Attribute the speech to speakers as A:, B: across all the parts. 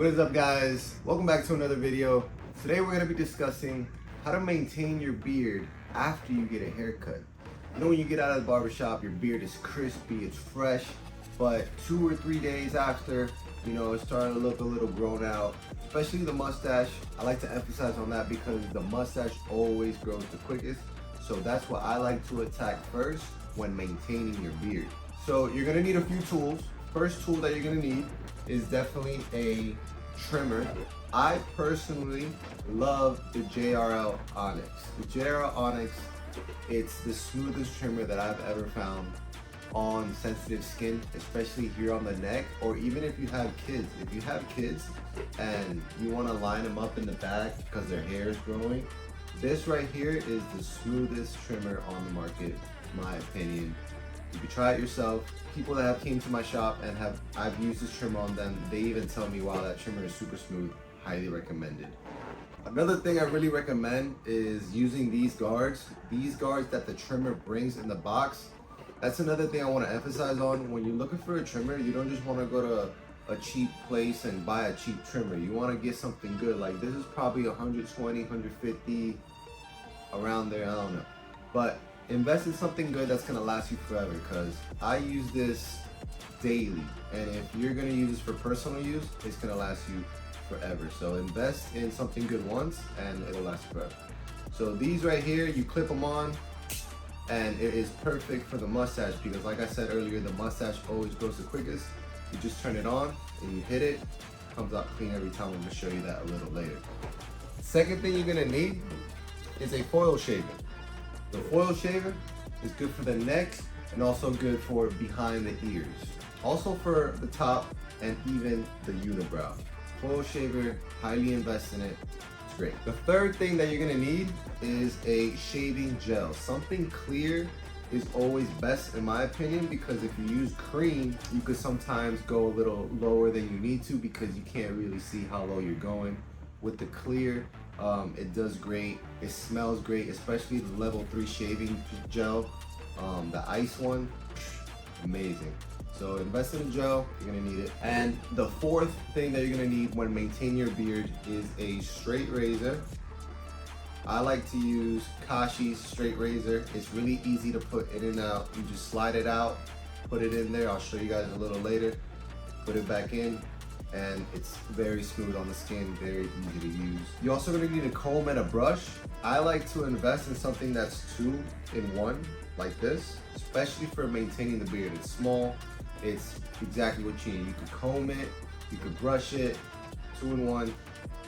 A: What is up, guys? Welcome back to another video. Today we're going to be discussing how to maintain your beard after you get a haircut. You know, when you get out of the barbershop, your beard is crispy, it's fresh, but 2 or 3 days after, you know, it's starting to look a little grown out, especially the mustache. I like to emphasize on that because the mustache always grows the quickest. So that's what I like to attack first when maintaining your beard. So you're going to need a few tools. First tool that you're going to need is definitely a trimmer. I personally love the JRL Onyx. The JRL Onyx, it's the smoothest trimmer that I've ever found on sensitive skin, especially here on the neck, or even if you have kids. If you have kids and you want to line them up in the back because their hair is growing, this right here is the smoothest trimmer on the market, in my opinion. You can try it yourself. People that have came to my shop and I've used this trimmer on them, they even tell me, wow, that trimmer is super smooth, highly recommended. Another thing I really recommend is using these guards that the trimmer brings in the box. That's another thing I want to emphasize on. When you're looking for a trimmer, you don't just want to go to a cheap place and buy a cheap trimmer. You want to get something good. Like this is probably 120, 150, around there, I don't know. But invest in something good that's gonna last you forever, because I use this daily, and if you're gonna use this for personal use, it's gonna last you forever. So invest in something good once and it'll last forever. So these right here, you clip them on and it is perfect for the mustache because, like I said earlier, the mustache always grows the quickest. You just turn it on and you hit it, comes out clean every time. I'm gonna show you that a little later. Second thing you're gonna need is a foil shaver. The foil shaver is good for the neck and also good for behind the ears. Also for the top and even the unibrow. Foil shaver, highly invest in it, it's great. The third thing that you're gonna need is a shaving gel. Something clear is always best in my opinion, because if you use cream, you could sometimes go a little lower than you need to because you can't really see how low you're going. With the clear, it does great. It smells great, especially the level 3 shaving gel. The ice one, amazing. So invest in a gel, you're gonna need it. And the fourth thing that you're gonna need when maintaining your beard is a straight razor. I like to use Kashi's straight razor. It's really easy to put in and out. You just slide it out, put it in there. I'll show you guys a little later. Put it back in, and it's very smooth on the skin, very easy to use. You're also gonna need a comb and a brush. I like to invest in something that's 2 in 1, like this, especially for maintaining the beard. It's small, it's exactly what you need. You could comb it, you could brush it, 2 in 1.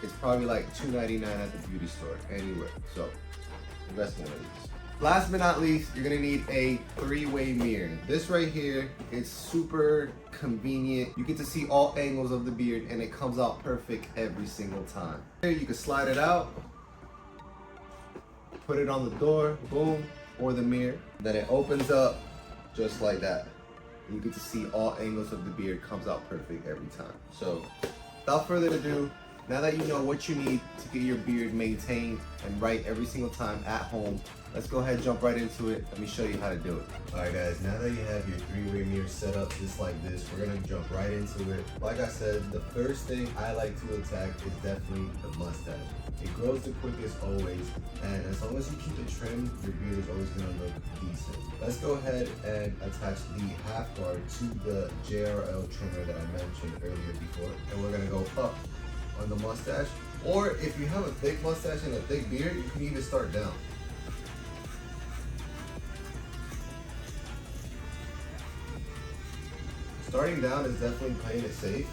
A: It's probably like $2.99 at the beauty store, anywhere. So invest in one of these. Last but not least, you're gonna need a 3-way mirror. This right here, it's super convenient. You get to see all angles of the beard and it comes out perfect every single time. Here you can slide it out, put it on the door, boom, or the mirror. Then it opens up just like that. You get to see all angles of the beard, comes out perfect every time. So without further ado, now that you know what you need to get your beard maintained and right every single time at home, let's go ahead and jump right into it. Let me show you how to do it. Alright guys, now that you have your 3-way mirror set up just like this, we're gonna jump right into it. Like I said, the first thing I like to attack is definitely the mustache. It grows the quickest always, and as long as you keep it trimmed, your beard is always gonna look decent. Let's go ahead and attach the half guard to the JRL trimmer that I mentioned earlier before, and we're gonna go up on the mustache. Or if you have a thick mustache and a thick beard, you can even start down. Starting down is definitely playing it safe.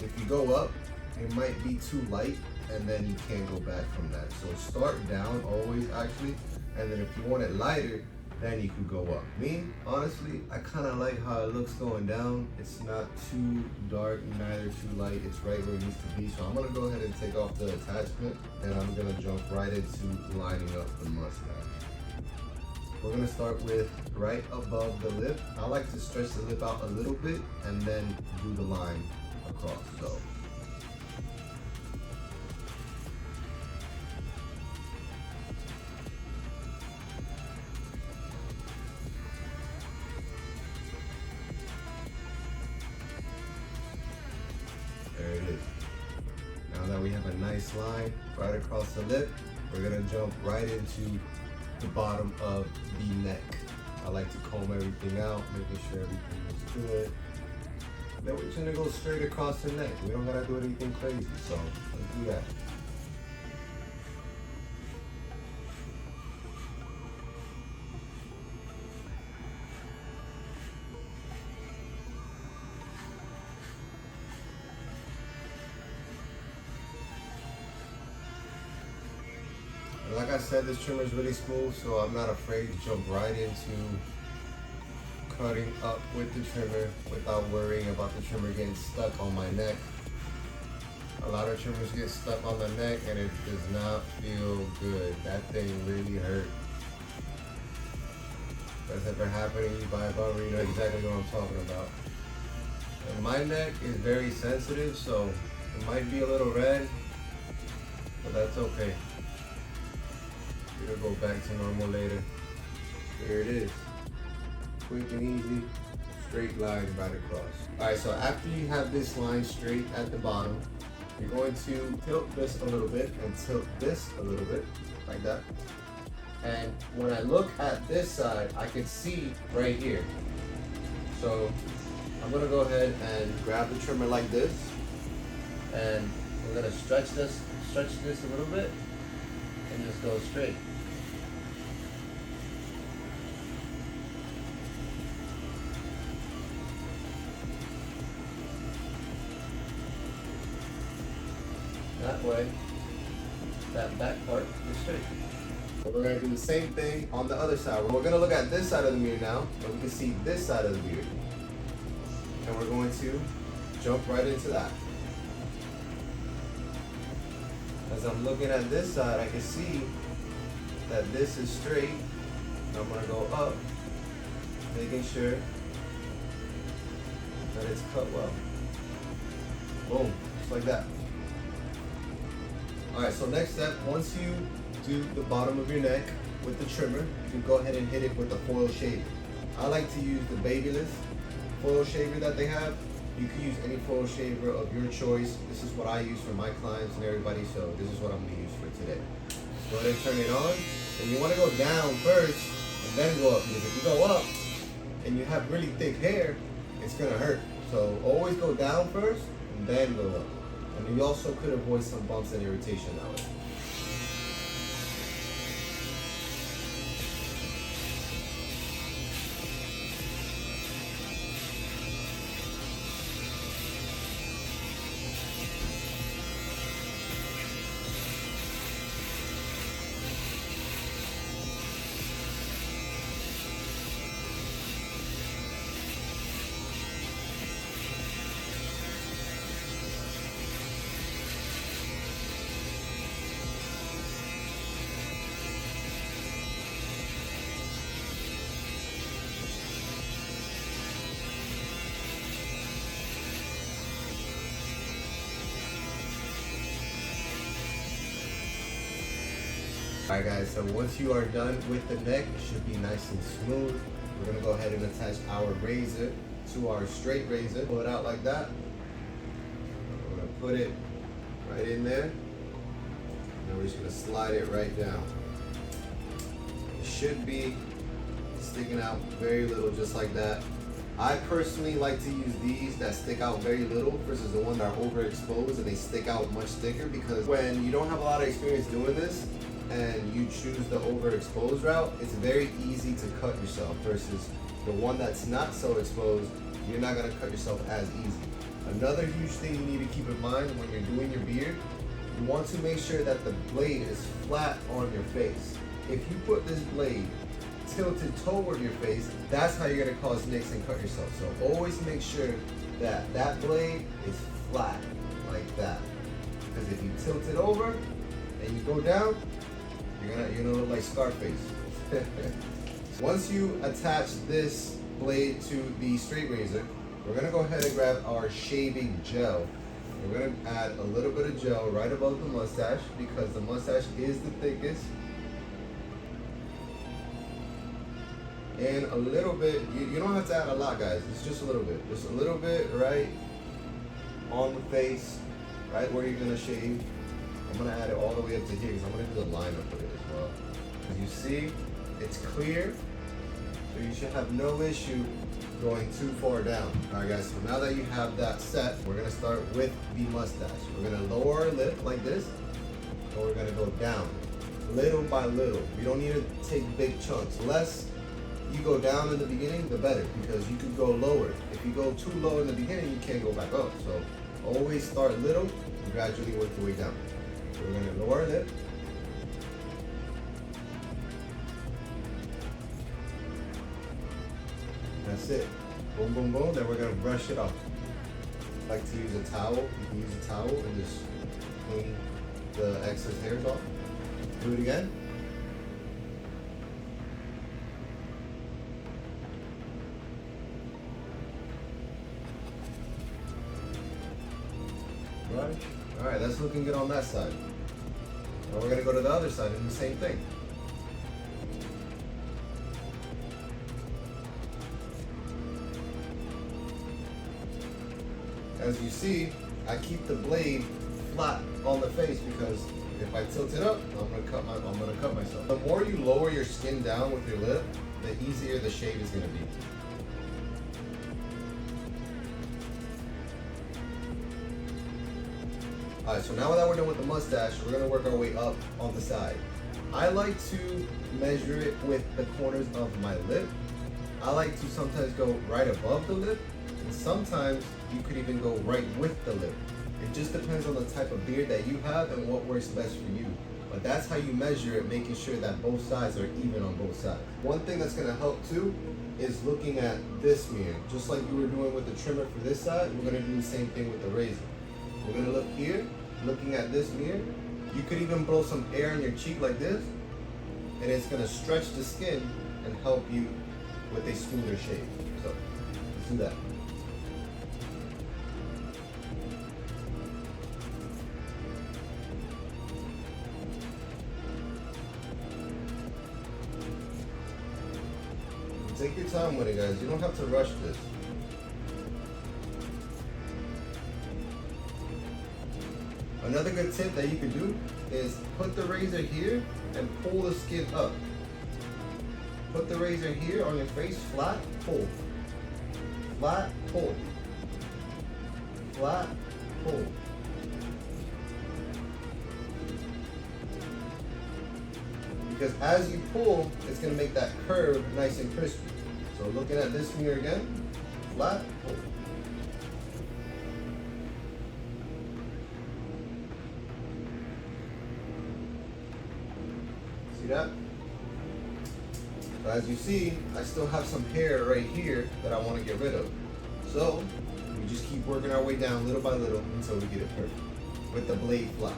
A: If you go up, it might be too light and then you can't go back from that. So start down always actually, and then if you want it lighter, then you can go up. Me, honestly, I kind of like how it looks going down. It's not too dark, neither too light. It's right where it needs to be. So I'm gonna go ahead and take off the attachment and I'm gonna jump right into lining up the mustache. We're gonna start with right above the lip. I like to stretch the lip out a little bit and then do the line across. So There it is. Now that we have a nice line right across the lip, we're gonna jump right into the bottom of the neck. I like to comb everything out, making sure everything is good. Then we're just gonna go straight across the neck. We don't gotta do anything crazy, so let's do that. Like I said, this trimmer is really smooth, so I'm not afraid to jump right into cutting up with the trimmer without worrying about the trimmer getting stuck on my neck. A lot of trimmers get stuck on the neck and it does not feel good. That thing really hurt. If that's ever happened and you buy a barber, you know exactly what I'm talking about. And my neck is very sensitive, so it might be a little red, but that's okay. It'll go back to normal later. There it is. Quick and easy, straight line right across. All right, so after you have this line straight at the bottom, you're going to tilt this a little bit and tilt this a little bit, like that. And when I look at this side, I can see right here. So I'm gonna go ahead and grab the trimmer like this, and we're gonna stretch this a little bit, and just go straight. That way, that back part is straight. So we're gonna do the same thing on the other side. We're gonna look at this side of the mirror now, and we can see this side of the mirror. And we're going to jump right into that. As I'm looking at this side, I can see that this is straight. And I'm gonna go up, making sure that it's cut well. Boom, just like that. All right, so next step, once you do the bottom of your neck with the trimmer, you can go ahead and hit it with the foil shaver. I like to use the Babyless foil shaver that they have. You can use any foil shaver of your choice. This is what I use for my clients and everybody, so this is what I'm gonna use for today. Go ahead and turn it on, and you wanna go down first, and then go up, because if you go up, and you have really thick hair, it's gonna hurt. So always go down first, and then go up. And you also could avoid some bumps and irritation that way. Alright guys, so once you are done with the neck, it should be nice and smooth. We're going to go ahead and attach our razor to our straight razor. Pull it out like that. We're going to put it right in there. And we're just going to slide it right down. It should be sticking out very little, just like that. I personally like to use these that stick out very little versus the ones that are overexposed and they stick out much thicker, because when you don't have a lot of experience doing this, and you choose the overexposed route, it's very easy to cut yourself, versus the one that's not so exposed, you're not gonna cut yourself as easy. Another huge thing you need to keep in mind when you're doing your beard, you want to make sure that the blade is flat on your face. If you put this blade tilted toward your face, that's how you're gonna cause nicks and cut yourself. So always make sure that that blade is flat, like that. Because if you tilt it over and you go down, you're gonna look like Scarface. Once you attach this blade to the straight razor, we're gonna go ahead and grab our shaving gel. We're gonna add a little bit of gel right above the mustache, because the mustache is the thickest. And a little bit, you don't have to add a lot, guys. It's just a little bit right on the face, right where you're gonna shave. I'm gonna add it all the way up to here because I'm gonna do the lineup with it as well. As you see, it's clear, so you should have no issue going too far down. All right guys, so now that you have that set, we're gonna start with the mustache. We're gonna lower our lip like this, and we're gonna go down, little by little. You don't need to take big chunks. Less you go down in the beginning, the better, because you could go lower. If you go too low in the beginning, you can't go back up. So always start little and gradually work your way down. So we're gonna lower our lip. That's it. Boom, boom, boom. Then we're gonna brush it off. I like to use a towel. You can use a towel and just clean the excess hairs off. Do it again. Right. All right, that's looking good on that side. Now we're gonna go to the other side and do the same thing. As you see, I keep the blade flat on the face because if I tilt it up, I'm gonna cut myself. The more you lower your skin down with your lip, the easier the shave is gonna be. All right, so now that we're done with the mustache, we're gonna work our way up on the side. I like to measure it with the corners of my lip. I like to sometimes go right above the lip, and sometimes you could even go right with the lip. It just depends on the type of beard that you have and what works best for you. But that's how you measure it, making sure that both sides are even on both sides. One thing that's gonna help too is looking at this mirror. Just like you were doing with the trimmer for this side, we're gonna do the same thing with the razor. We're gonna look here, looking at this mirror. You could even blow some air in your cheek like this, and it's gonna stretch the skin and help you with a smoother shave. So, let's do that. Take your time with it, guys. You don't have to rush this. Another good tip that you can do is put the razor here and pull the skin up. Put the razor here on your face, flat, pull. Flat, pull. Flat, pull. Because as you pull, it's gonna make that curve nice and crispy. So looking at this mirror again, flat, pull. See that? So as you see, I still have some hair right here that I want to get rid of. So we just keep working our way down little by little until we get it perfect with the blade flat.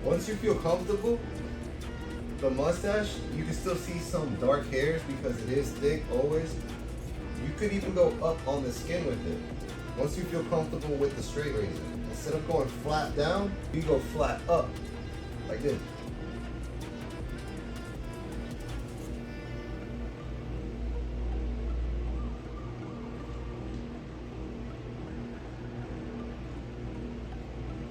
A: Once you feel comfortable, the mustache, you can still see some dark hairs because it is thick always. You could even go up on the skin with it. Once you feel comfortable with the straight razor, instead of going flat down, you go flat up, like this.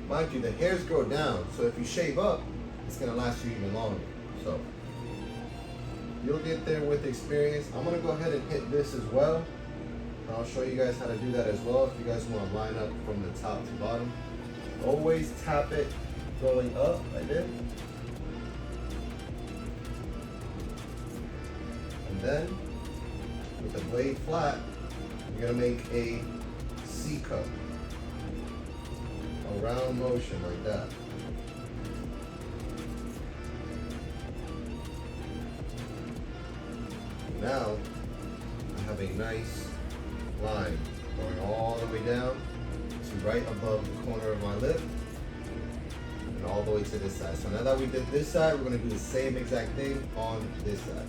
A: Mind you, the hairs grow down, so if you shave up, it's gonna last you even longer. So you'll get there with experience. I'm gonna go ahead and hit this as well. And I'll show you guys how to do that as well if you guys want to line up from the top to bottom. Always tap it going up like this. And then with the blade flat, you're gonna make a C cup. A round motion like that. Now I have a nice line going all the way down to right above the corner of my lip and all the way to this side. So now that we did this side, we're going to do the same exact thing on this side.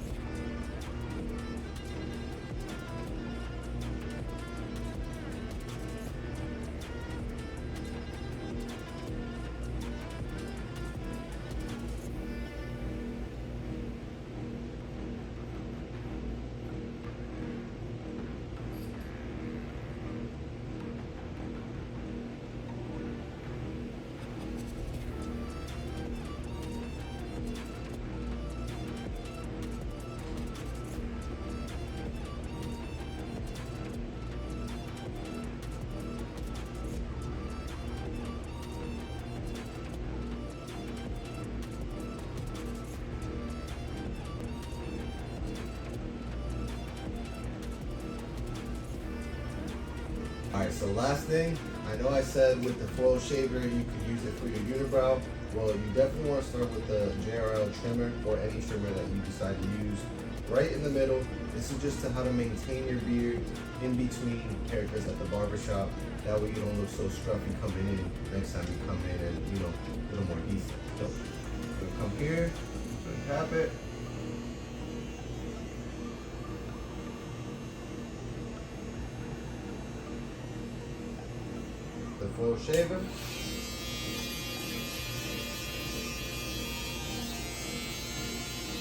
A: Alright, so last thing, I know I said with the foil shaver you could use it for your unibrow. Well, you definitely want to start with the JRL trimmer or any trimmer that you decide to use. Right in the middle, this is just how to maintain your beard in between haircuts at the barbershop. That way you don't look so scruffy coming in next time you come in and, you know, a little more decent. So, come here, tap it. The foil shaver.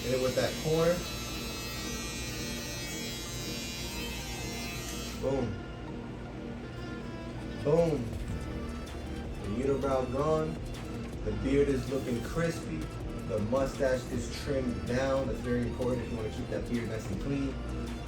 A: Hit it with that corner. Boom. Boom. The unibrow gone. The beard is looking crispy. The mustache is trimmed down. That's very important if you want to keep that beard nice and clean.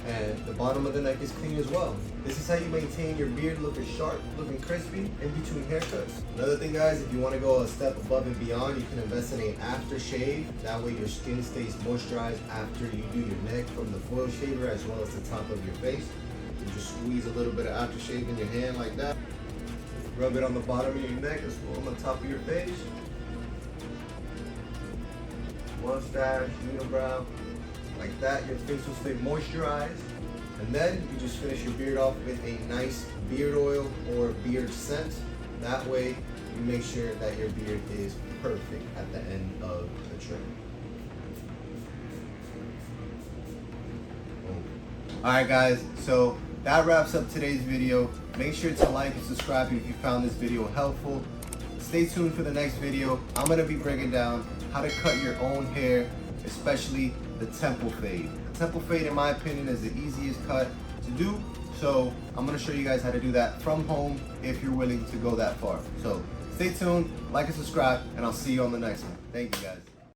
A: And the bottom of the neck is clean as well. This is how you maintain your beard looking sharp, looking crispy in between haircuts. Another thing, guys, if you want to go a step above and beyond, you can invest in an aftershave. That way your skin stays moisturized after you do your neck from the foil shaver as well as the top of your face. You just squeeze a little bit of aftershave in your hand like that. Rub it on the bottom of your neck as well on the top of your face. Mustache, unibrow, like that. Your face will stay moisturized. And then you just finish your beard off with a nice beard oil or beard scent. That way you make sure that your beard is perfect at the end of the trim. Alright guys, so that wraps up today's video. Make sure to like and subscribe if you found this video helpful. Stay tuned for the next video. I'm going to be breaking down how to cut your own hair, especially the temple fade. The temple fade, in my opinion, is the easiest cut to do. So I'm going to show you guys how to do that from home if you're willing to go that far. So stay tuned, like and subscribe, and I'll see you on the next one. Thank you guys.